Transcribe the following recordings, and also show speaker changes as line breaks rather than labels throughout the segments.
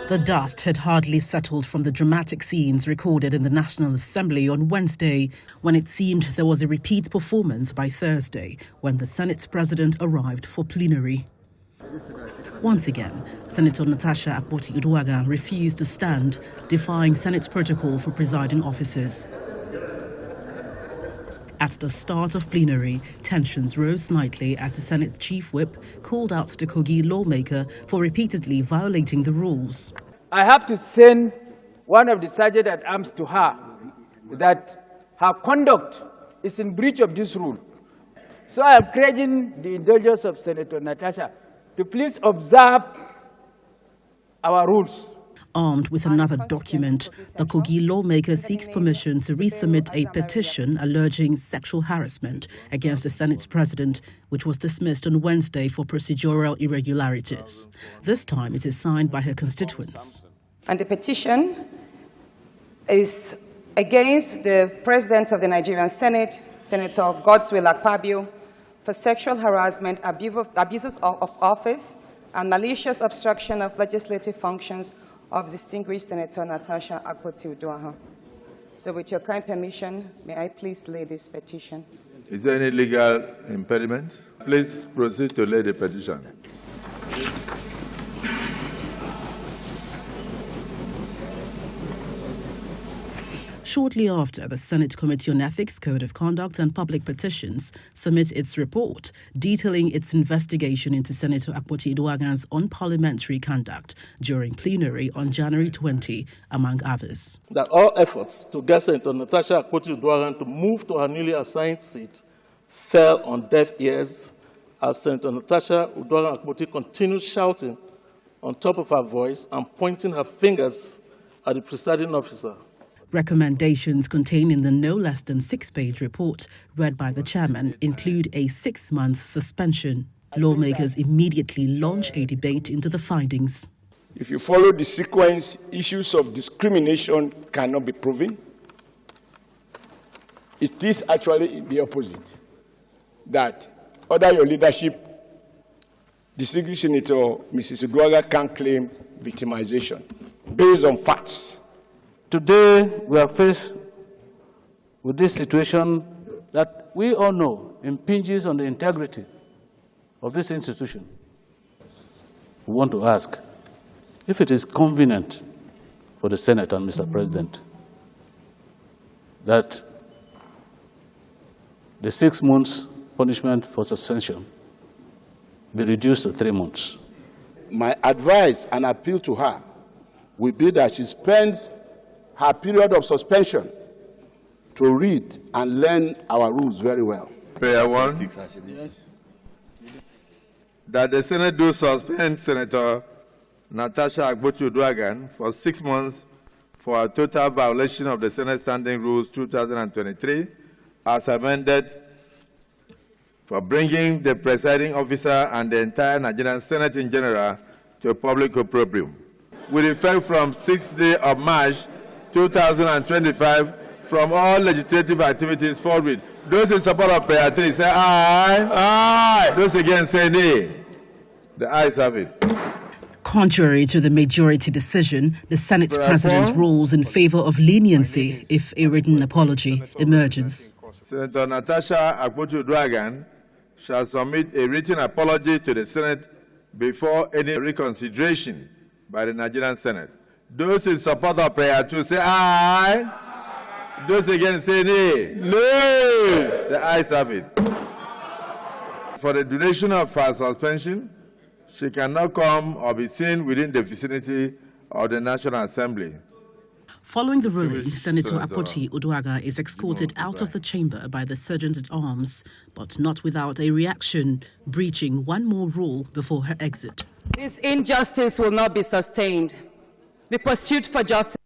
The dust had hardly settled from the dramatic scenes recorded in the National Assembly on Wednesday, when it seemed there was a repeat performance by Thursday, when the Senate President arrived for plenary. Once again, Senator Natasha Akpoti-Uduaghan refused to stand, defying Senate protocol for presiding officers. At the start of plenary, tensions rose slightly as the Senate Chief Whip called out the Kogi lawmaker for repeatedly violating the rules.
I have to send one of the sergeant-at-arms to her that her conduct is in breach of this rule. So I am urging the indulgence of Senator Natasha to please observe our rules.
Armed with another document, the Kogi lawmaker seeks permission to resubmit a petition alleging sexual harassment against the Senate President, which was dismissed on Wednesday for procedural irregularities. This time it is signed by her constituents.
And the petition is against the President of the Nigerian Senate, Senator Godswill Akpabio, for sexual harassment, abuses of office, and malicious obstruction of legislative functions of distinguished Senator Natasha Akpoti-Uduaghan. So with your kind permission, may I please lay this petition?
Is there any legal impediment? Please proceed to lay the petition.
Shortly after, the Senate Committee on Ethics, Code of Conduct and Public Petitions submits its report detailing its investigation into Senator Akpoti-Uduaghan's unparliamentary conduct during plenary on January 20, among others.
That all efforts to get Senator Natasha Akpoti-Uduaghan to move to her newly assigned seat fell on deaf ears as Senator Natasha Uduaghan-Akpoti continued shouting on top of her voice and pointing her fingers at the presiding officer.
Recommendations contained in the no less than 6-page report read by the chairman include a 6-month suspension. Lawmakers immediately launch a debate into the findings.
If you follow the sequence, issues of discrimination cannot be proven. It is actually the opposite, that under your leadership, distinguished Senator Mrs. Uduaghan can claim victimization based on facts.
Today, we are faced with this situation that we all know impinges on the integrity of this institution. We want to ask if it is convenient for the Senate and Mr. President that the 6 months punishment for suspension be reduced to 3 months.
My advice and appeal to her will be that she spends her period of suspension to read and learn our rules very well.
Prayer 1. That the Senate do suspend Senator Natasha Akpoti-Uduaghan for 6 months for a total violation of the Senate Standing Rules 2023 as amended, for bringing the presiding officer and the entire Nigerian Senate in general to public opprobrium. With effect from 6th day of March 2025, from all legislative activities forward. Those in support of prayer 3 say aye. Aye. Those against say nay. The ayes have it.
Contrary to the majority decision, the Senate President rules in favor of leniency if a written apology emerges.
Senator Natasha Akpoti-Uduaghan shall submit a written apology to the Senate before any reconsideration by the Nigerian Senate. Those in support of prayer 2 say aye. Those against say nay. Nay. The ayes have it. For the duration of her suspension, she cannot come or be seen within the vicinity of the National Assembly.
Following the ruling, Senator Akpoti-Uduaghan is escorted out of the chamber by the Sergeant-at-Arms, but not without a reaction, breaching one more rule before her exit.
This injustice will not be sustained. The pursuit for justice.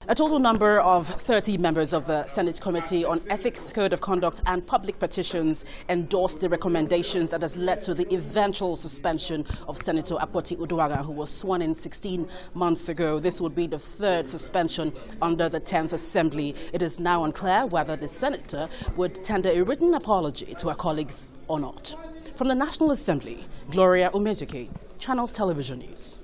A total number of 30 members of the Senate Committee on Ethics, Code of Conduct and Public Petitions endorsed the recommendations that has led to the eventual suspension of Senator Akpoti-Uduaghan, who was sworn in 16 months ago. This would be the third suspension under the 10th Assembly. It is now unclear whether the senator would tender a written apology to her colleagues or not. From the National Assembly, Gloria Umezuke, Channels Television News.